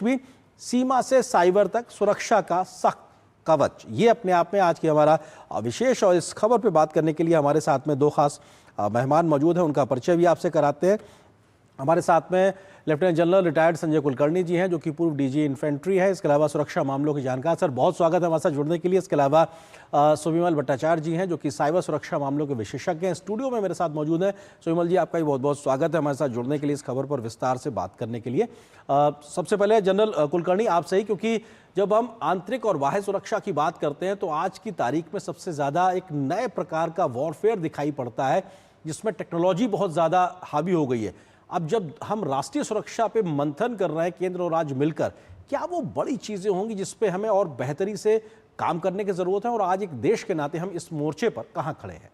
भी सीमा से साइबर तक सुरक्षा का सख्त कवच, ये अपने आप में आज की हमारा विशेष। और इस खबर पे बात करने के लिए हमारे साथ में दो खास मेहमान मौजूद हैं, उनका परिचय भी आपसे कराते हैं। हमारे साथ में lieutenant general retired Sanjay Kulkarni ji हैं, जो कि पूर्व डीजी इन्फेंट्री है, इसके अलावा सुरक्षा मामलों की जानकार। सर, बहुत स्वागत है हमारे साथ जुड़ने के लिए। इसके अलावा सुविमल भट्टाचार्य जी हैं, जो कि साइबर सुरक्षा मामलों के विशेषज्ञ हैं, स्टूडियो में मेरे साथ मौजूद हैं। सुविमल जी, आपका भी बहुत बहुत स्वागत है हमारे साथ जुड़ने के लिए, इस खबर पर विस्तार से बात करने के लिए। सबसे पहले जनरल कुलकर्णी आपसे ही, क्योंकि जब हम आंतरिक और बाह्य सुरक्षा की बात करते हैं तो आज की तारीख में सबसे ज़्यादा एक नए प्रकार का वॉरफेयर दिखाई पड़ता है, जिसमें टेक्नोलॉजी बहुत ज़्यादा हावी हो गई है। अब जब हम राष्ट्रीय सुरक्षा पे मंथन कर रहे हैं केंद्र और राज्य मिलकर, क्या वो बड़ी चीजें होंगी जिस पे हमें और बेहतरी से काम करने की जरूरत है, और आज एक देश के नाते हम इस मोर्चे पर कहां खड़े हैं?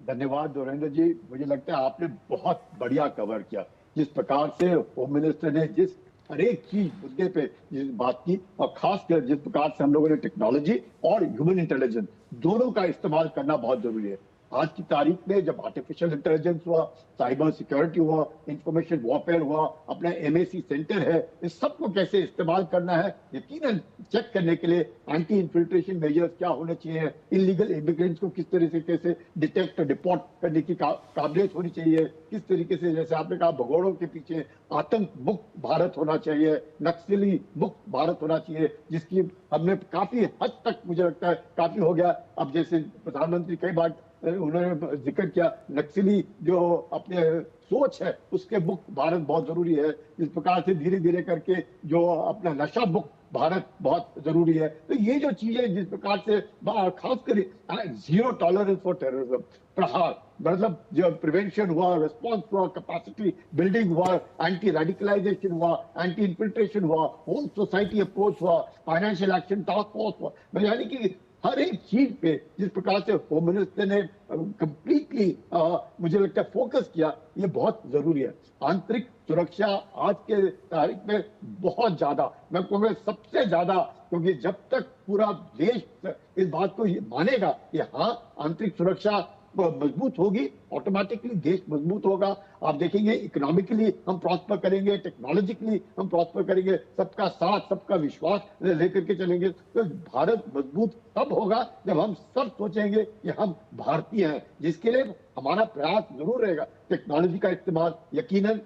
धन्यवाद दोरेंद्र जी, मुझे लगता है आपने बहुत बढ़िया कवर किया। जिस प्रकार से होम मिनिस्टर ने जिस हर एक चीज मुद्दे पे जिस बात की, और खासकर जिस प्रकार से हम लोगों ने टेक्नोलॉजी और ह्यूमन इंटेलिजेंस दोनों का इस्तेमाल करना बहुत जरूरी है। आज की तारीख में जब आर्टिफिशियल इंटेलिजेंस हुआ, साइबर सिक्योरिटी हुआ, इंफॉर्मेशन वॉरफेयर हुआ, अपना एमएसी सेंटर है, इस सब को कैसे इस्तेमाल करना है यकीनन चेक करने के लिए एंटी इन्फिल्ट्रेशन मेजर्स क्या होने चाहिए, इलीगल इमिग्रेंट्स को किस तरीके से कैसे डिटेक्ट और डिपोर्ट करने की काबिलियत होनी चाहिए, किस तरीके से, जैसे आपने कहा, भगोड़ों के पीछे आतंक मुक्त भारत होना चाहिए, नक्सली मुक्त भारत होना चाहिए, जिसकी हमने काफी हद तक, मुझे लगता है काफी हो गया। अब जैसे प्रधानमंत्री कई बार उन्होंने जिक्र किया, नक्सली जो अपने सोच है उसके मुक्त भारत बहुत जरूरी है। इस प्रकार से धीरे धीरे करके जो अपना नशा मुक्त भारत बहुत जरूरी है। तो ये जो चीजें जिस प्रकार से खासकर जीरो टॉलरेंस फॉर टेररिज्म, प्रहार मतलब जो प्रिवेंशन हुआ, रिस्पॉन्स हुआ, कैपेसिटी बिल्डिंग हुआ, एंटी रेडिकलाइजेशन हुआ, एंटी इन्फिल्ट्रेशन हुआ, होल सोसाइटी अप्रोच हुआ, फाइनेंशियल एक्शन टास्क फोर्स हुआ, यानी कि हर एक चीज पे जिस प्रकार से होम मिनिस्टर ने कंप्लीटली मुझे लगता है फोकस किया, ये बहुत जरूरी है। आंतरिक सुरक्षा आज के तारीख में बहुत ज्यादा, मैं कहूँगा सबसे ज्यादा, क्योंकि जब तक पूरा देश इस बात को मानेगा कि हाँ आंतरिक सुरक्षा मजबूत होगी, ऑटोमेटिकली देश मजबूत होगा। आप देखेंगे इकोनॉमिकली हम प्रॉस्पर करेंगे, टेक्नोलॉजिकली हम प्रॉस्पर करेंगे, सबका साथ सबका विश्वास लेकर के चलेंगे। तो भारत मजबूत तब होगा जब हम सब सोचेंगे कि हम भारतीय हैं, जिसके लिए हमारा प्रयास जरूर रहेगा टेक्नोलॉजी का इस्तेमाल। यकीनन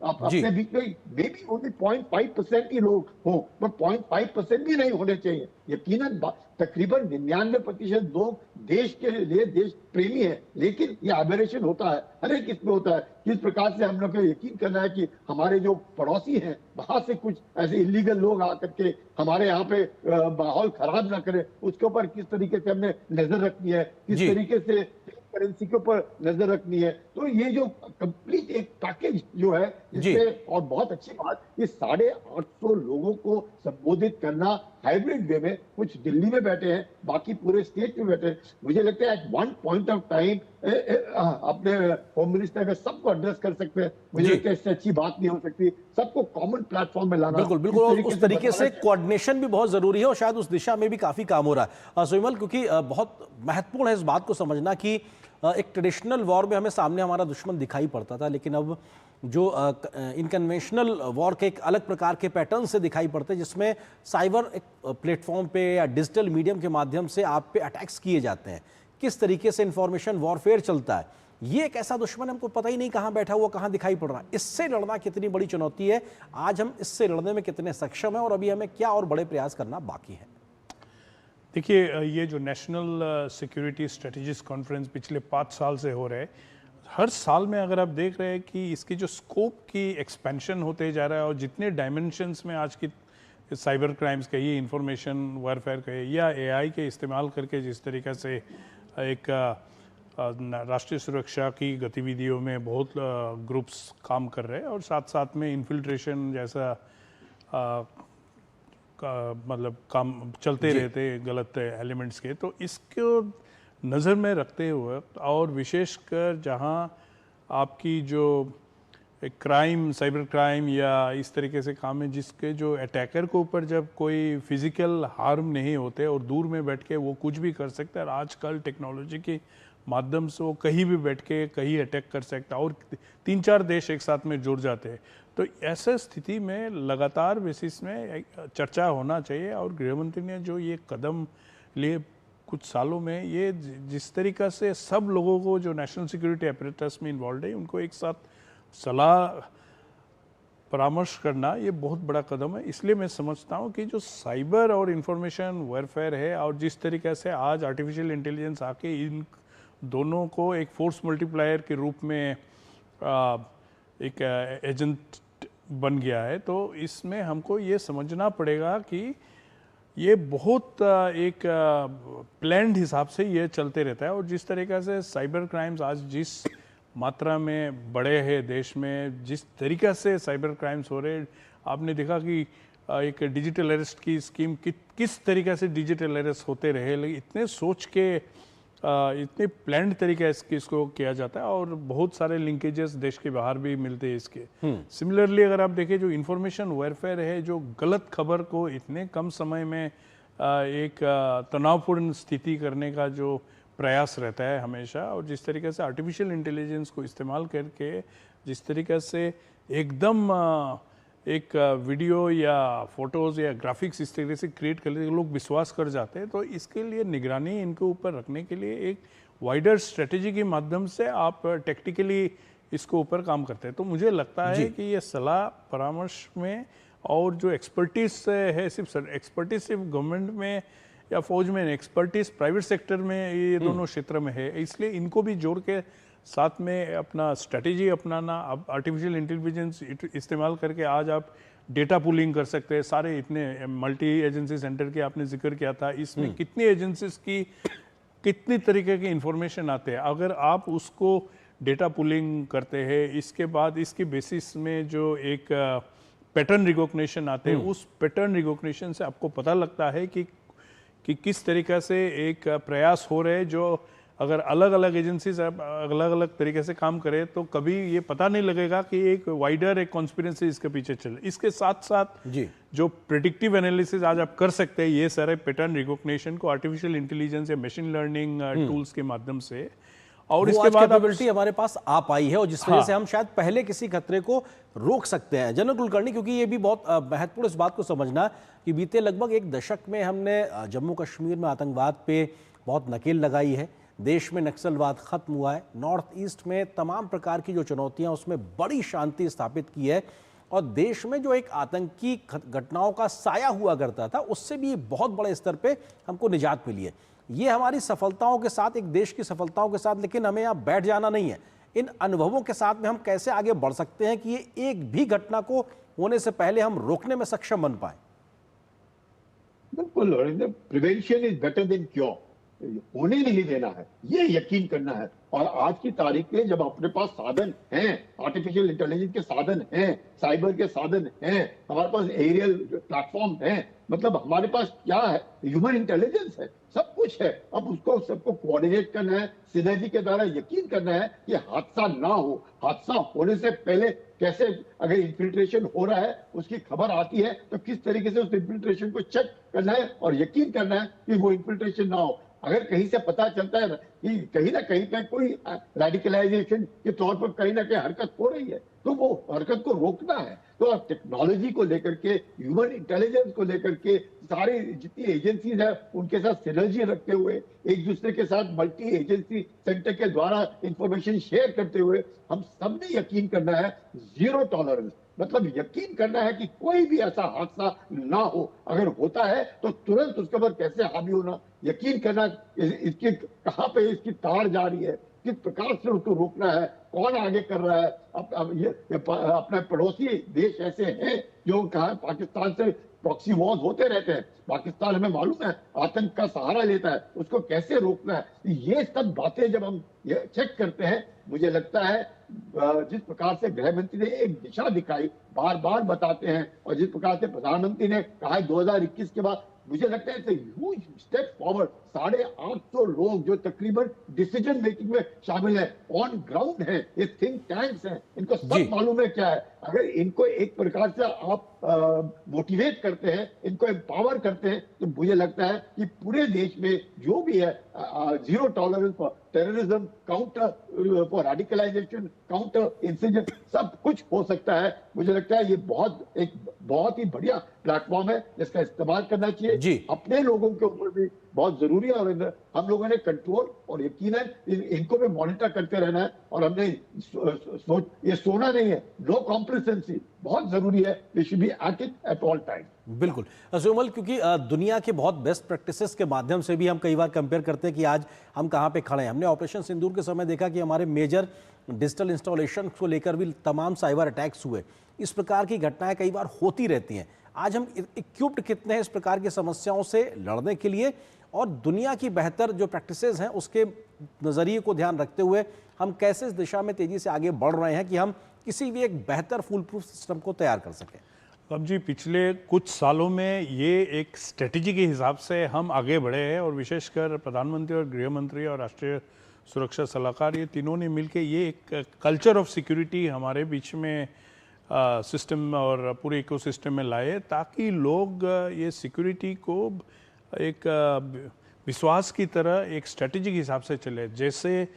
अपने बीच में मे बी ओनली 0.5% ही लोग हों, पर 0.5% भी नहीं होने चाहिए। यकीनन तकरीबन 99% लोग देश के लिए देश प्रेमी है, लेकिन ये एबरेशन होता है, हर एक इसमें होता है। किस प्रकार से हम लोग को यकीन करना है कि हमारे जो पड़ोसी हैं वहां से कुछ ऐसे इलीगल लोग आकर के हमारे यहाँ पे माहौल खराब ना करें, उसके ऊपर किस तरीके से हमने नजर रखनी है, किस तरीके से करेंसी के ऊपर नजर रखनी है। तो ये जो कंप्लीट एक पैकेज जो है इसमें, और बहुत अच्छी बात, ये 850 लोगों को संबोधित करना हाइब्रिड वे में, कुछ दिल्ली में बैठे हैं, बाकी पूरे स्टेट में बैठे हैं। मुझे लगता है at one point of time अपने होम मिनिस्टर अगर सबको एड्रेस कर सकते हैं, मुझे लगता है इससे अच्छी बात नहीं हो सकती। सबको कॉमन प्लेटफॉर्म में लाना, बिल्कुल बिल्कुल, और उस तरीके से कोऑर्डिनेशन भी बहुत जरूरी है, और शायद उस दिशा में भी काफी काम हो रहा है सुविमल, क्योंकि बहुत महत्वपूर्ण है इस बात को समझना कि एक ट्रेडिशनल वॉर में हमें सामने हमारा दुश्मन दिखाई पड़ता था, लेकिन अब जो इनकन्वेंशनल वॉर के एक अलग प्रकार के पैटर्न से दिखाई पड़ते हैं, जिसमें साइबर एक प्लेटफॉर्म पे या डिजिटल मीडियम के माध्यम से आप पे अटैक्स किए जाते हैं। किस तरीके से इंफॉर्मेशन वॉरफेयर चलता है, ये एक ऐसा दुश्मन हमको पता ही नहीं कहाँ बैठा हुआ, कहाँ दिखाई पड़ रहा है। इससे लड़ना कितनी बड़ी चुनौती है, आज हम इससे लड़ने में कितने सक्षम हैं, और अभी हमें क्या और बड़े प्रयास करना बाकी है? देखिए, ये जो नेशनल सिक्योरिटी स्ट्रेटेजिस्ट कॉन्फ्रेंस पिछले 5 साल से हो रहे हैं, हर साल में अगर आप देख रहे हैं कि इसकी जो स्कोप की एक्सपेंशन होते जा रहा है, और जितने डायमेंशंस में आज की साइबर क्राइम्स कहिए, इंफॉर्मेशन वारफेयर कहिए, या एआई के इस्तेमाल करके जिस तरीक़े से एक राष्ट्रीय सुरक्षा की गतिविधियों में बहुत ग्रुप्स काम कर रहे हैं, और साथ साथ में इन्फिल्ट्रेशन जैसा मतलब काम चलते रहते गलत एलिमेंट्स के। तो इसको नज़र में रखते हुए, और विशेषकर जहां आपकी जो क्राइम, साइबर क्राइम या इस तरीके से काम है जिसके जो अटैकर के ऊपर जब कोई फिजिकल हार्म नहीं होते और दूर में बैठ के वो कुछ भी कर सकते हैं, और आजकल टेक्नोलॉजी की माध्यम से वो कहीं भी बैठ के कहीं अटैक कर सकता है और 3-4 देश एक साथ में जुड़ जाते हैं। तो ऐसे स्थिति में लगातार बेसिस में चर्चा होना चाहिए और गृहमंत्री ने जो ये कदम लिए कुछ सालों में, ये जिस तरीक़ा से सब लोगों को जो नेशनल सिक्योरिटी एपरेटस में इन्वॉल्व है उनको एक साथ सलाह परामर्श करना, ये बहुत बड़ा कदम है। इसलिए मैं समझता हूँ कि जो साइबर और इंफॉर्मेशन वारफेयर है और जिस तरीके से आज आर्टिफिशियल इंटेलिजेंस आके इन दोनों को एक फोर्स मल्टीप्लायर के रूप में एक एजेंट बन गया है, तो इसमें हमको ये समझना पड़ेगा कि ये बहुत एक प्लान्ड हिसाब से ये चलते रहता है। और जिस तरीक़े से साइबर क्राइम्स आज जिस मात्रा में बढ़े हैं देश में, जिस तरीक़ा से साइबर क्राइम्स हो रहे, आपने देखा कि एक डिजिटल अरेस्ट की स्कीम किस तरीक़े से डिजिटल अरेस्ट होते रहे, लेकिन इतने सोच के इतने प्लान्ड तरीके से इसको किया जाता है और बहुत सारे लिंकेजेस देश के बाहर भी मिलते हैं इसके। सिमिलरली अगर आप देखें जो इंफॉर्मेशन वारफेयर है, जो गलत खबर को इतने कम समय में एक तनावपूर्ण स्थिति करने का जो प्रयास रहता है हमेशा, और जिस तरीके से आर्टिफिशियल इंटेलिजेंस को इस्तेमाल करके जिस तरीके से एकदम एक वीडियो या फोटोज़ या ग्राफिक्स इस तरीके से क्रिएट कर लेते लोग विश्वास कर जाते हैं, तो इसके लिए निगरानी इनके ऊपर रखने के लिए एक वाइडर स्ट्रेटेजी के माध्यम से आप टेक्निकली इसको ऊपर काम करते हैं। तो मुझे लगता है कि ये सलाह परामर्श में और जो एक्सपर्टीज है, सिर्फ एक्सपर्टीज सिर्फ गवर्नमेंट में या फौज में, एक्सपर्टीज प्राइवेट सेक्टर में, ये दोनों क्षेत्र में है, इसलिए इनको भी जोड़ के साथ में अपना स्ट्रेटेजी अपनाना। अब आर्टिफिशियल इंटेलिजेंस इस्तेमाल करके आज आप डेटा पुलिंग कर सकते हैं, सारे इतने मल्टी एजेंसी सेंटर के आपने जिक्र किया था, इसमें कितनी एजेंसीज की कितनी तरीके की इंफॉर्मेशन आते हैं, अगर आप उसको डेटा पुलिंग करते हैं, इसके बाद इसके बेसिस में जो एक पैटर्न रिकॉग्निशन आते हैं, उस पैटर्न रिकॉग्निशन से आपको पता लगता है कि किस तरीक़े से एक प्रयास हो रहे हैं, जो अगर अलग अलग एजेंसीज अलग अलग तरीके से काम करे तो कभी ये पता नहीं लगेगा कि एक वाइडर एक कॉन्स्पिरेंसी इसके पीछे चले। इसके साथ साथ जो प्रेडिक्टिव एनालिसिस आज आप कर सकते हैं, ये सारे पैटर्न रिकॉग्निशन को आर्टिफिशियल इंटेलिजेंस या मशीन लर्निंग टूल्स के माध्यम से, और इसके बाद कैपेबिलिटी हमारे पास आ पाई है और जिस वजह से हम शायद पहले किसी खतरे को रोक सकते हैं। जनरल कुलकर्णी, क्योंकि ये भी बहुत महत्वपूर्ण इस बात को समझना कि बीते लगभग एक दशक में हमने जम्मू कश्मीर में आतंकवाद पे बहुत नकेल लगाई है, देश में नक्सलवाद खत्म हुआ है, नॉर्थ ईस्ट में तमाम प्रकार की जो चुनौतियां उसमें बड़ी शांति स्थापित की है, और देश में जो एक आतंकी घटनाओं का साया हुआ करता था उससे भी बहुत बड़े स्तर पे हमको निजात मिली है। ये हमारी सफलताओं के साथ, एक देश की सफलताओं के साथ, लेकिन हमें यहाँ बैठ जाना नहीं है। इन अनुभवों के साथ में हम कैसे आगे बढ़ सकते हैं कि ये एक भी घटना को होने से पहले हम रोकने में सक्षम बन पाए? बिल्कुल, prevention is better than cure. होने नहीं देना है, ये यकीन करना है। और आज की तारीख में जब अपने पास साधन हैं, आर्टिफिशियल इंटेलिजेंस के साधन हैं, साइबर के साधन हैं, हमारे पास एरियल प्लेटफॉर्म है, मतलब हमारे पास क्या है, ह्यूमन इंटेलिजेंस है, सब कुछ है। अब उसको सबको कोऑर्डिनेट करना है, सिनर्जी के द्वारा यकीन करना है कि हादसा ना हो। हादसा होने से पहले कैसे, अगर इन्फिल्ट्रेशन हो रहा है, उसकी खबर आती है तो किस तरीके से उस इन्फिल्ट्रेशन को चेक करना है और यकीन करना है कि वो इन्फिल्ट्रेशन ना हो। अगर कहीं से पता चलता है कि कहीं ना कहीं पे कोई रेडिकलाइजेशन के तौर पर कहीं ना कहीं हरकत हो रही है, तो वो हरकत को रोकना है। तो टेक्नोलॉजी को लेकर के, ह्यूमन इंटेलिजेंस को लेकर के, सारी जितनी एजेंसीज है उनके साथ सिनर्जी रखते हुए, एक दूसरे के साथ मल्टी एजेंसी सेंटर के द्वारा इंफॉर्मेशन शेयर करते हुए हम सब ने यकीन करना है जीरो टॉलरेंस, मतलब यकीन करना है कि कोई भी ऐसा हादसा ना हो। अगर होता है तो तुरंत उसके ऊपर कैसे हावी होना, यकीन करना इसकी कहाँ पे इसकी तार जा रही है, किस प्रकार से उसको रोकना है, कौन आगे कर रहा है। अब ये अपने पड़ोसी देश ऐसे हैं जो कहा पाकिस्तान से प्रॉक्सी वॉर होते रहते हैं, पाकिस्तान हमें मालूम है आतंक का सहारा लेता है, उसको कैसे रोकना है। ये सब बातें जब हम ये चेक करते हैं, मुझे लगता है जिस प्रकार से गृह मंत्री ने एक दिशा दिखाई, बार बार बताते हैं, और जिस प्रकार से प्रधानमंत्री ने कहा 2021 के बाद, मुझे लगता है ह्यूज स्टेप फॉरवर्ड। 850 लोग जो तकरीबन डिसीजन मेकिंग में शामिल है, ऑन ग्राउंड है, ये थिंक टैंक्स हैं, इनको सब मालूम है क्या है। अगर इनको एक प्रकार से आप मोटिवेट करते हैं, इनको एम्पावर करते हैं, तो मुझे लगता है कि पूरे देश में जो भी है zero tolerance for terrorism, counter for radicalisation, counter incident, सब कुछ हो सकता है। मुझे लगता है ये एक बहुत ही बढ़िया प्लेटफॉर्म है जिसका इस्तेमाल करना जी। चाहिए। अपने लोगों के ऊपर भी बहुत जरूरी है और हम लोगों ने कंट्रोल और यकीनन इनको भी मॉनिटर करते रहना है। और हमने ये सोना नहीं है, नो कॉम्प्लेसेंसी बहुत जरूरी है। We should be at it at all time. बिल्कुल सुमल, क्योंकि दुनिया के बहुत बेस्ट प्रैक्टिसेस के माध्यम से भी हम कई बार कंपेयर करते हैं कि आज हम कहाँ पे खड़े हैं। हमने ऑपरेशन सिंदूर के समय देखा कि हमारे मेजर डिजिटल इंस्टॉलेशन को लेकर भी तमाम साइबर अटैक्स हुए। इस प्रकार की घटनाएं कई बार होती रहती हैं। आज हम इक्विप्ड कितने हैं इस प्रकार की समस्याओं से लड़ने के लिए, और दुनिया की बेहतर जो प्रैक्टिसेस हैं उसके नज़रिए को ध्यान रखते हुए हम कैसे इस दिशा में तेज़ी से आगे बढ़ रहे हैं कि हम किसी भी एक बेहतर फुल प्रूफ सिस्टम को तैयार कर सकें। अब जी पिछले कुछ सालों में ये एक स्ट्रेटजी के हिसाब से हम आगे बढ़े हैं, और विशेषकर प्रधानमंत्री और गृह मंत्री और राष्ट्रीय सुरक्षा सलाहकार, ये तीनों ने मिलकर ये एक कल्चर ऑफ सिक्योरिटी हमारे बीच में सिस्टम और पूरे इकोसिस्टम में लाए, ताकि लोग ये सिक्योरिटी को एक विश्वास की तरह एक स्ट्रेटजी के हिसाब से चले। जैसे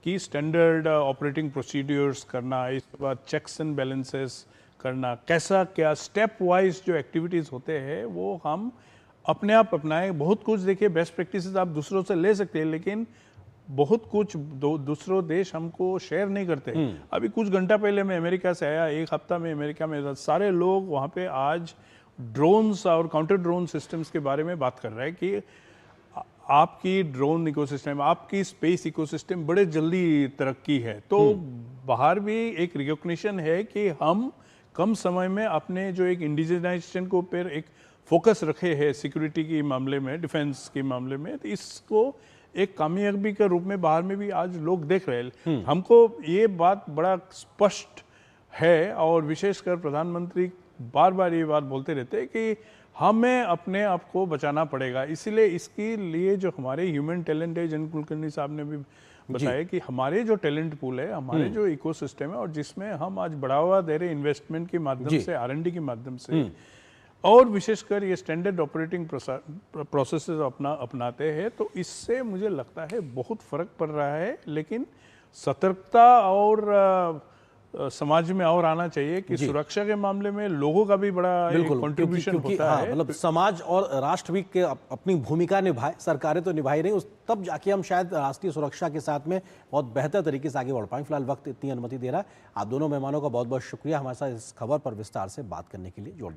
कि स्टैंडर्ड ऑपरेटिंग प्रोसीड्यूर्स करना, इसके बाद चेक्स एंड बैलेंसेस करना, कैसा क्या स्टेप वाइज जो एक्टिविटीज़ होते हैं वो हम अपने आप अपनाएं। बहुत कुछ देखिए बेस्ट प्रैक्टिसेस आप दूसरों से ले सकते हैं, लेकिन बहुत कुछ दूसरों देश हमको शेयर नहीं करते। अभी कुछ घंटा पहले मैं अमेरिका से आया, एक हफ्ता में अमेरिका में था। सारे लोग वहाँ पे आज ड्रोन्स और काउंटर ड्रोन सिस्टम्स के बारे में बात कर रहे हैं कि आपकी ड्रोन इकोसिस्टम, आपकी स्पेस इकोसिस्टम बड़े जल्दी तरक्की है। तो बाहर भी एक रिकॉग्निशन है कि हम कम समय में अपने जो एक इंडिजिनाइजेशन को ऊपर एक फोकस रखे हैं सिक्योरिटी के मामले में, डिफेंस के मामले में, तो इसको एक कामयाबी के रूप में बाहर में भी आज लोग देख रहे हैं। हमको ये बात बड़ा स्पष्ट है, और विशेषकर प्रधानमंत्री बार बार ये बात बोलते रहते हैं कि हमें अपने आप को बचाना पड़ेगा। इसीलिए इसके लिए जो हमारे ह्यूमन टैलेंट है, जन कुलकर्णी साहब ने भी बताया कि हमारे जो टैलेंट पूल है, हमारे जो इकोसिस्टम है, और जिसमें हम आज बढ़ावा दे रहे इन्वेस्टमेंट के माध्यम से, R&D के माध्यम से, और विशेषकर ये स्टैंडर्ड ऑपरेटिंग प्रोसेसेस अपनाते हैं, तो इससे मुझे लगता है बहुत फर्क पड़ रहा है। लेकिन सतर्कता और समाज में और आना चाहिए कि सुरक्षा के मामले में लोगों का भी बड़ा कंट्रीब्यूशन होता है। मतलब समाज और राष्ट्र भी के अपनी भूमिका निभाए, सरकारें तो निभाई रही, तब जाके हम शायद राष्ट्रीय सुरक्षा के साथ में बहुत बेहतर तरीके से आगे बढ़ पाएंगे। फिलहाल वक्त इतनी अनुमति दे रहा है। आप दोनों मेहमानों का बहुत बहुत शुक्रिया हमारे साथ इस खबर पर विस्तार से बात करने के लिए, जोड़ने के लिए।